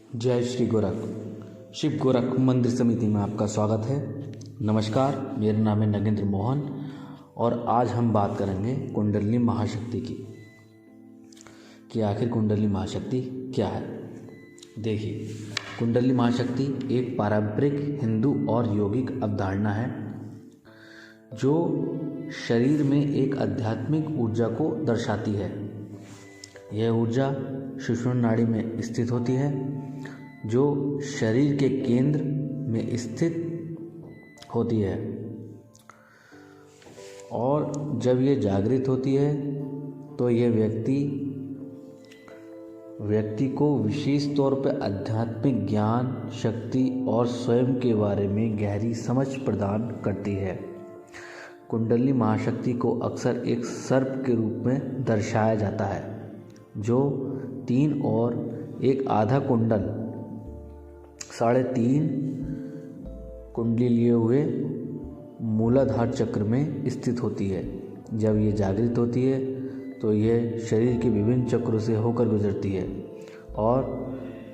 जय श्री गोरख। शिव गोरख मंदिर समिति में आपका स्वागत है। नमस्कार, मेरा नाम है नगेंद्र मोहन और आज हम बात करेंगे कुंडलिनी महाशक्ति की कि आखिर कुंडलिनी महाशक्ति क्या है। देखिए, कुंडलिनी महाशक्ति एक पारंपरिक हिंदू और यौगिक अवधारणा है जो शरीर में एक आध्यात्मिक ऊर्जा को दर्शाती है। यह ऊर्जा सुषुम्ना नाड़ी में स्थित होती है जो शरीर के केंद्र में स्थित होती है और जब यह जागृत होती है तो यह व्यक्ति को विशेष तौर पर आध्यात्मिक ज्ञान, शक्ति और स्वयं के बारे में गहरी समझ प्रदान करती है। कुंडलिनी महाशक्ति को अक्सर एक सर्प के रूप में दर्शाया जाता है जो 3 और एक आधा कुंडल 3.5 कुंडली लिए हुए मूलाधार चक्र में स्थित होती है। जब ये जागृत होती है तो यह शरीर के विभिन्न चक्रों से होकर गुजरती है और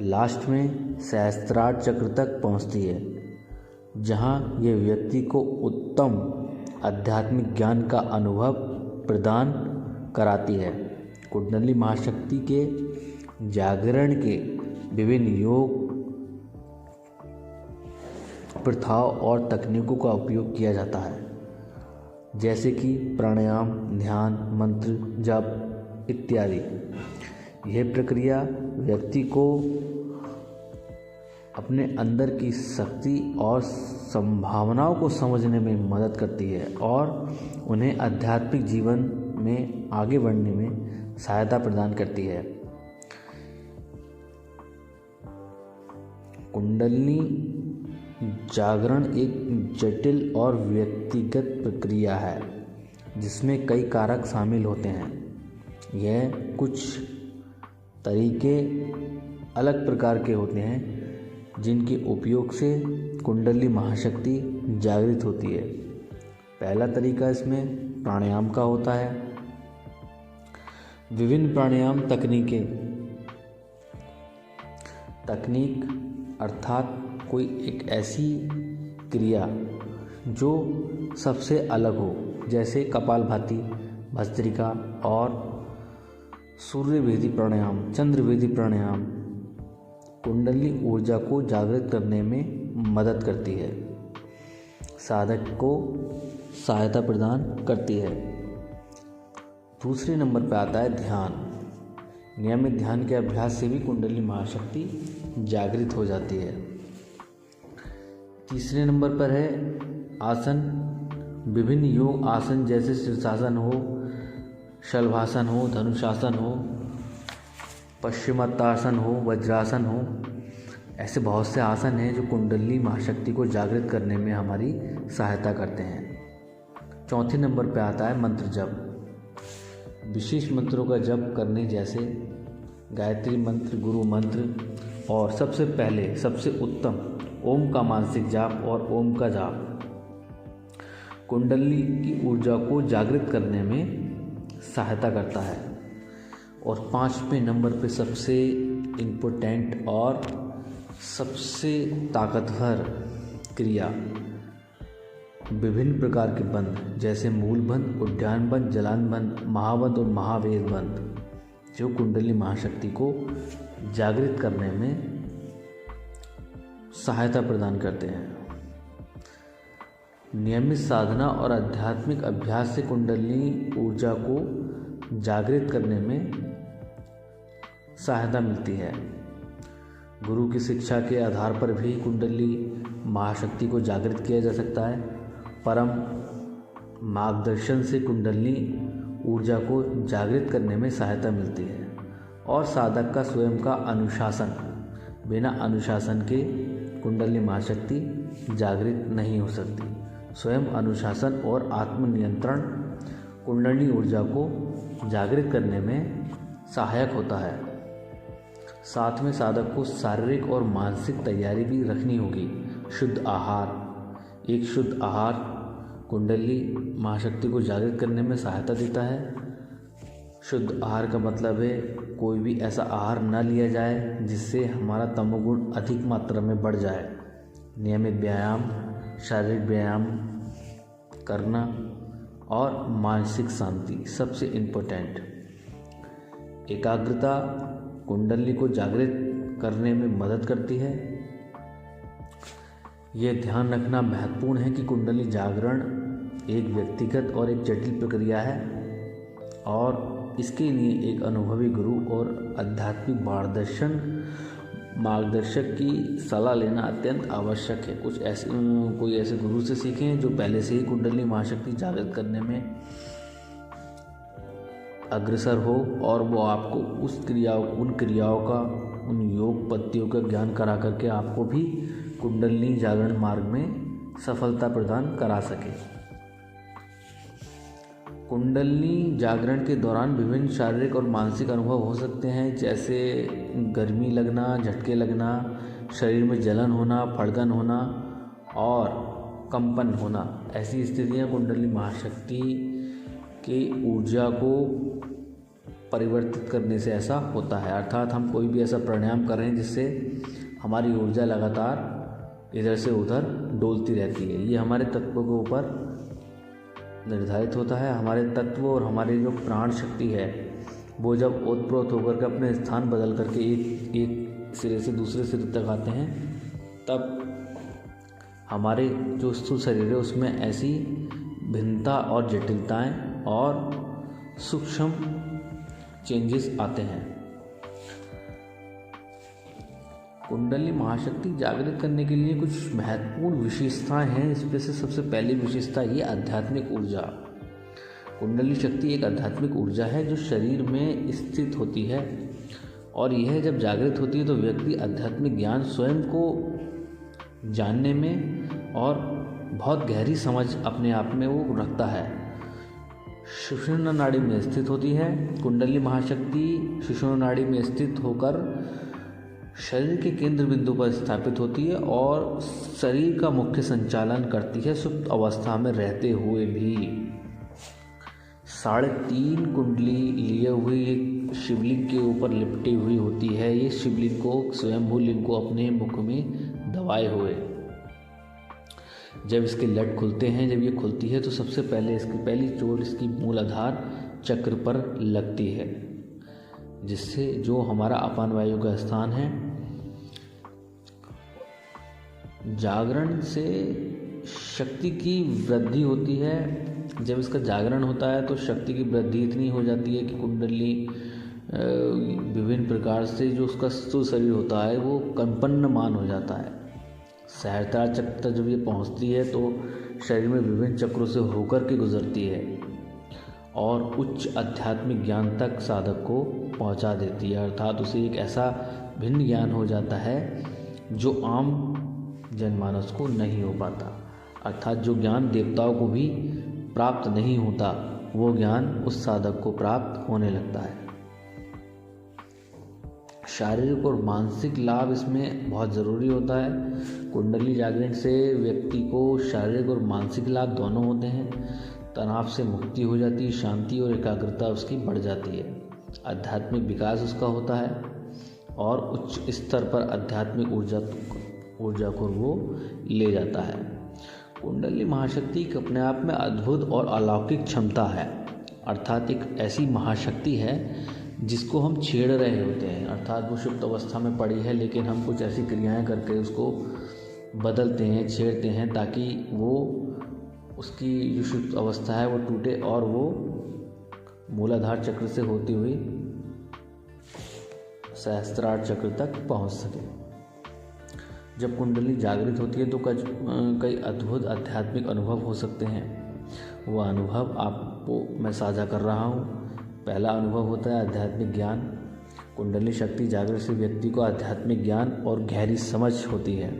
लास्ट में सहस्त्रार चक्र तक पहुंचती है, जहां यह व्यक्ति को उत्तम आध्यात्मिक ज्ञान का अनुभव प्रदान कराती है। कुंडलिनी महाशक्ति के जागरण के विभिन्न योग, प्रथाओं और तकनीकों का उपयोग किया जाता है, जैसे कि प्राणायाम, ध्यान, मंत्र जप इत्यादि। यह प्रक्रिया व्यक्ति को अपने अंदर की शक्ति और संभावनाओं को समझने में मदद करती है और उन्हें आध्यात्मिक जीवन में आगे बढ़ने में सहायता प्रदान करती है। कुंडलिनी जागरण एक जटिल और व्यक्तिगत प्रक्रिया है जिसमें कई कारक शामिल होते हैं। यह कुछ तरीके अलग प्रकार के होते हैं जिनके उपयोग से कुंडलिनी महाशक्ति जागृत होती है। पहला तरीका इसमें प्राणायाम का होता है। विभिन्न प्राणायाम तकनीक अर्थात कोई एक ऐसी क्रिया जो सबसे अलग हो, जैसे कपालभाति, भस्त्रिका और सूर्यभेदी प्राणायाम, चंद्रभेदी प्राणायाम कुंडलिनी ऊर्जा को जागृत करने में मदद करती है, साधक को सहायता प्रदान करती है। दूसरे नंबर पर आता है ध्यान। नियमित ध्यान के अभ्यास से भी कुंडलिनी महाशक्ति जागृत हो जाती है। तीसरे नंबर पर है आसन। विभिन्न योग आसन जैसे शीर्षासन हो, शलभासन हो, धनुषासन हो, पश्चिमोत्तानासन हो, वज्रासन हो, ऐसे बहुत से आसन हैं जो कुंडलिनी महाशक्ति को जागृत करने में हमारी सहायता करते हैं। चौथे नंबर पर आता है मंत्र जप। विशेष मंत्रों का जप करने जैसे गायत्री मंत्र, गुरु मंत्र और सबसे पहले सबसे उत्तम ओम का मानसिक जाप और ओम का जाप कुंडलिनी की ऊर्जा को जागृत करने में सहायता करता है। और 5वें नंबर पे सबसे इम्पोर्टेंट और सबसे ताकतवर क्रिया विभिन्न प्रकार के बंध जैसे मूल बंध, उद्यान बंध, जलान बंध, महाबंध और महावेद बंध जो कुंडलिनी महाशक्ति को जागृत करने में सहायता प्रदान करते हैं। नियमित साधना और आध्यात्मिक अभ्यास से कुंडलिनी ऊर्जा को जागृत करने में सहायता मिलती है। गुरु की शिक्षा के आधार पर भी कुंडलिनी महाशक्ति को जागृत किया जा सकता है। परम मार्गदर्शन से कुंडलिनी ऊर्जा को जागृत करने में सहायता मिलती है और साधक का स्वयं का अनुशासन, बिना अनुशासन के कुंडलिनी महाशक्ति जागृत नहीं हो सकती। स्वयं अनुशासन और आत्मनियंत्रण कुंडलिनी ऊर्जा को जागृत करने में सहायक होता है। साथ में साधक को शारीरिक और मानसिक तैयारी भी रखनी होगी। शुद्ध आहार। एक शुद्ध आहार कुंडलिनी महाशक्ति को जागृत करने में सहायता देता है। शुद्ध आहार का मतलब है कोई भी ऐसा आहार न लिया जाए जिससे हमारा तमोगुण अधिक मात्रा में बढ़ जाए। नियमित व्यायाम, शारीरिक व्यायाम करना और मानसिक शांति सबसे इम्पोर्टेंट। एकाग्रता कुंडली को जागृत करने में मदद करती है। यह ध्यान रखना महत्वपूर्ण है कि कुंडली जागरण एक व्यक्तिगत और एक जटिल प्रक्रिया है और इसके लिए एक अनुभवी गुरु और आध्यात्मिक मार्गदर्शक की सलाह लेना अत्यंत आवश्यक है। कोई ऐसे गुरु से सीखें जो पहले से ही कुंडली महाशक्ति जागृत करने में अग्रसर हो और वो आपको उन क्रियाओं का, उन योग पद्धतियों का ज्ञान करा करके आपको भी कुंडली जागरण मार्ग में सफलता प्रदान करा सके। कुंडली जागरण के दौरान विभिन्न शारीरिक और मानसिक अनुभव हो सकते हैं, जैसे गर्मी लगना, झटके लगना, शरीर में जलन होना, फड़कन होना और कंपन होना। ऐसी स्थितियां कुंडली महाशक्ति की ऊर्जा को परिवर्तित करने से ऐसा होता है। अर्थात हम कोई भी ऐसा प्राणायाम कर रहे हैं जिससे हमारी ऊर्जा लगातार इधर से उधर डोलती रहती है। ये हमारे तत्वों के ऊपर निर्धारित होता है। हमारे तत्व और हमारी जो प्राण शक्ति है वो जब ओतप्रोत होकर के अपने स्थान बदल करके एक सिरे से दूसरे सिरे तक आते हैं, तब हमारे जो स्थूल शरीर है उसमें ऐसी भिन्नता और जटिलताएं और सूक्ष्म चेंजेस आते हैं। कुंडली महाशक्ति जागृत करने के लिए कुछ महत्वपूर्ण विशेषताएं हैं। इसमें से सबसे पहली विशेषता ये आध्यात्मिक ऊर्जा। कुंडली शक्ति एक आध्यात्मिक ऊर्जा है जो शरीर में स्थित होती है और यह जब जागृत होती है तो व्यक्ति आध्यात्मिक ज्ञान स्वयं को जानने में और बहुत गहरी समझ अपने आप में वो रखता है। सुषुम्ना नाड़ी में स्थित होती है। कुंडली महाशक्ति सुषुम्ना नाड़ी में स्थित होकर शरीर के केंद्र बिंदु पर स्थापित होती है और शरीर का मुख्य संचालन करती है सुप्त अवस्था में रहते हुए भी। 3.5 कुंडली लिए हुई एक शिवलिंग के ऊपर लिपटी हुई होती है। ये शिवलिंग को, स्वयंभू लिंग को अपने मुख में दबाए हुए जब इसके लट खुलते हैं, जब ये खुलती है तो सबसे पहले इसकी पहली चोट इसकी मूलाधार चक्र पर लगती है, जिससे जो हमारा अपान वायु का स्थान है, जागरण से शक्ति की वृद्धि होती है। जब इसका जागरण होता है तो शक्ति की वृद्धि इतनी हो जाती है कि कुंडली विभिन्न प्रकार से जो उसका स्थूल शरीर होता है वो कंपनमान हो जाता है। सहस्त्रार चक्र तक जब ये पहुंचती है तो शरीर में विभिन्न चक्रों से होकर के गुजरती है और उच्च आध्यात्मिक ज्ञान तक साधक को पहुंचा देती है। अर्थात उसे एक ऐसा भिन्न ज्ञान हो जाता है जो आम जनमानस को नहीं हो पाता। अर्थात जो ज्ञान देवताओं को भी प्राप्त नहीं होता वो ज्ञान उस साधक को प्राप्त होने लगता है। शारीरिक और मानसिक लाभ इसमें बहुत ज़रूरी होता है। कुंडली जागरण से व्यक्ति को शारीरिक और मानसिक लाभ दोनों होते हैं। तनाव से मुक्ति हो जाती है, शांति और एकाग्रता उसकी बढ़ जाती है, आध्यात्मिक विकास उसका होता है और उच्च स्तर पर आध्यात्मिक ऊर्जा को वो ले जाता है। कुंडली महाशक्ति एक अपने आप में अद्भुत और अलौकिक क्षमता है। अर्थात एक ऐसी महाशक्ति है जिसको हम छेड़ रहे होते हैं। अर्थात वो सुप्त अवस्था में पड़ी है लेकिन हम कुछ ऐसी क्रियाएं करके उसको बदलते हैं, छेड़ते हैं ताकि वो उसकी जो सुप्त अवस्था है वो टूटे और वो मूलाधार चक्र से होती हुई सहस्त्रार चक्र तक पहुंच सके। जब कुंडली जागृत होती है तो कई अद्भुत आध्यात्मिक अनुभव हो सकते हैं। वो अनुभव आपको मैं साझा कर रहा हूँ। पहला अनुभव होता है आध्यात्मिक ज्ञान। कुंडली शक्ति जागृत से व्यक्ति को आध्यात्मिक ज्ञान और गहरी समझ होती है।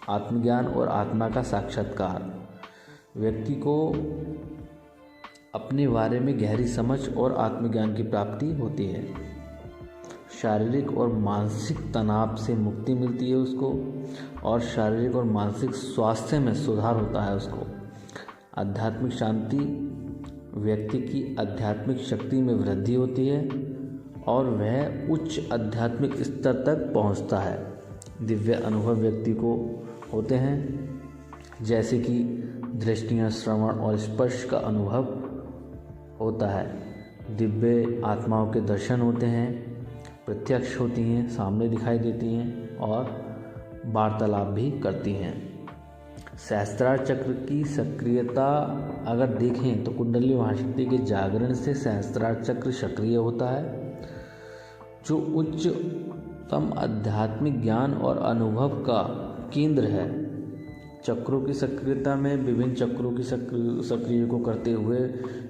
आत्मज्ञान और आत्मा का साक्षात्कार, व्यक्ति को अपने बारे में गहरी समझ और आत्मज्ञान की प्राप्ति होती है। शारीरिक और मानसिक तनाव से मुक्ति मिलती है उसको और शारीरिक और मानसिक स्वास्थ्य में सुधार होता है उसको। आध्यात्मिक शांति व्यक्ति की आध्यात्मिक शक्ति में वृद्धि होती है और वह उच्च आध्यात्मिक स्तर तक पहुंचता है। दिव्य अनुभव व्यक्ति को होते हैं, जैसे कि दृष्टियाँ, श्रवण और स्पर्श का अनुभव होता है। दिव्य आत्माओं के दर्शन होते हैं, प्रत्यक्ष होती हैं, सामने दिखाई देती हैं और वार्तालाप भी करती हैं। सहस्त्रार चक्र की सक्रियता अगर देखें तो कुंडली महाशक्ति के जागरण से सहस्त्रार चक्र सक्रिय होता है, जो उच्चतम आध्यात्मिक ज्ञान और अनुभव का केंद्र है। चक्रों की सक्रियता में विभिन्न चक्रों की सक्रिय को करते हुए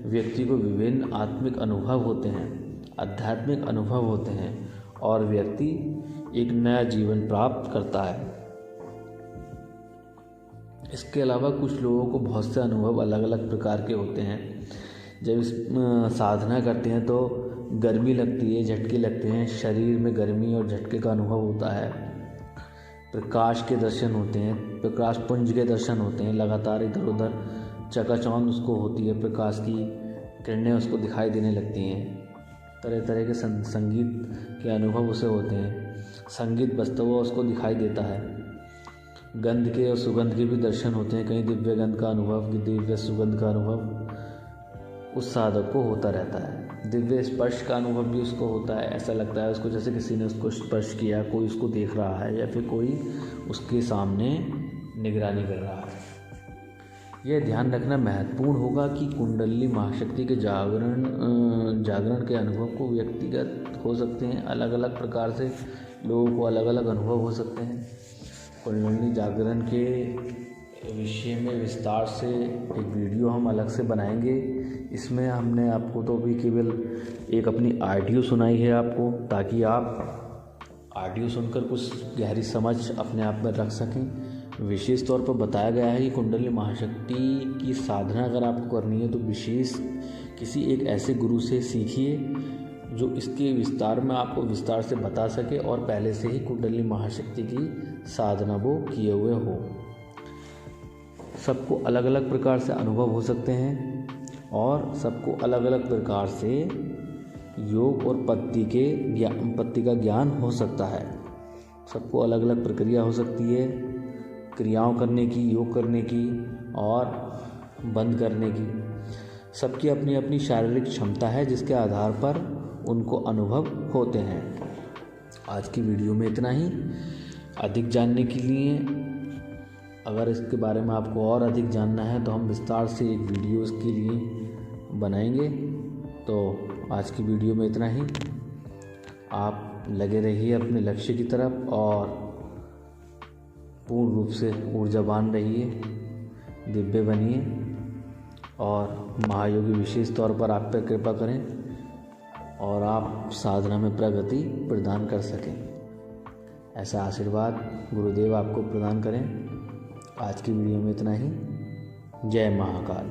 व्यक्ति को विभिन्न आत्मिक अनुभव होते हैं, आध्यात्मिक अनुभव होते हैं और व्यक्ति एक नया जीवन प्राप्त करता है। इसके अलावा कुछ लोगों को बहुत से अनुभव अलग अलग प्रकार के होते हैं। जब इस साधना करते हैं तो गर्मी लगती है, झटके लगते हैं, शरीर में गर्मी और झटके का अनुभव होता है। प्रकाश के दर्शन होते हैं, प्रकाश पुंज के दर्शन होते हैं, लगातार इधर उधर चकाचौंध उसको होती है, प्रकाश की किरणें उसको दिखाई देने लगती हैं। तरह तरह के संगीत के अनुभव उसे होते हैं, संगीत बजता हुआ उसको दिखाई देता है। गंध के और सुगंध के भी दर्शन होते हैं, कहीं दिव्य गंध का अनुभव, दिव्य सुगंध का अनुभव उस साधक को होता रहता है। दिव्य स्पर्श का अनुभव भी उसको होता है, ऐसा लगता है उसको जैसे किसी ने उसको स्पर्श किया, कोई उसको देख रहा है या फिर कोई उसके सामने निगरानी कर रहा है। यह ध्यान रखना महत्वपूर्ण होगा कि कुंडली महाशक्ति के जागरण के अनुभव को व्यक्तिगत हो सकते हैं, अलग अलग प्रकार से लोगों को अलग अलग अनुभव हो सकते हैं। कुंडली जागरण के विषय में विस्तार से एक वीडियो हम अलग से बनाएंगे। इसमें हमने आपको तो भी केवल एक अपनी ऑडियो सुनाई है आपको, ताकि आप ऑडियो सुनकर कुछ गहरी समझ अपने आप में रख सकें। विशेष तौर पर बताया गया है कि कुंडली महाशक्ति की साधना अगर आपको करनी है तो विशेष किसी एक ऐसे गुरु से सीखिए जो इसके विस्तार में आपको विस्तार से बता सके और पहले से ही कुंडली महाशक्ति की साधना वो किए हुए हो। सबको अलग अलग प्रकार से अनुभव हो सकते हैं और सबको अलग अलग प्रकार से योग और पत्ती का ज्ञान हो सकता है। सबको अलग अलग प्रक्रिया हो सकती है क्रियाओं करने की, योग करने की और बंद करने की। सबकी अपनी अपनी शारीरिक क्षमता है जिसके आधार पर उनको अनुभव होते हैं। आज की वीडियो में इतना ही। अधिक जानने के लिए, अगर इसके बारे में आपको और अधिक जानना है तो हम विस्तार से एक वीडियो इसके लिए बनाएंगे। तो आज की वीडियो में इतना ही। आप लगे रहिए अपने लक्ष्य की तरफ और पूर्ण रूप से ऊर्जावान रहिए, दिव्य बनिए और महायोगी विशेष तौर पर आप पर कृपा करें और आप साधना में प्रगति प्रदान कर सकें। ऐसा आशीर्वाद गुरुदेव आपको प्रदान करें। आज की वीडियो में इतना ही। जय महाकाल।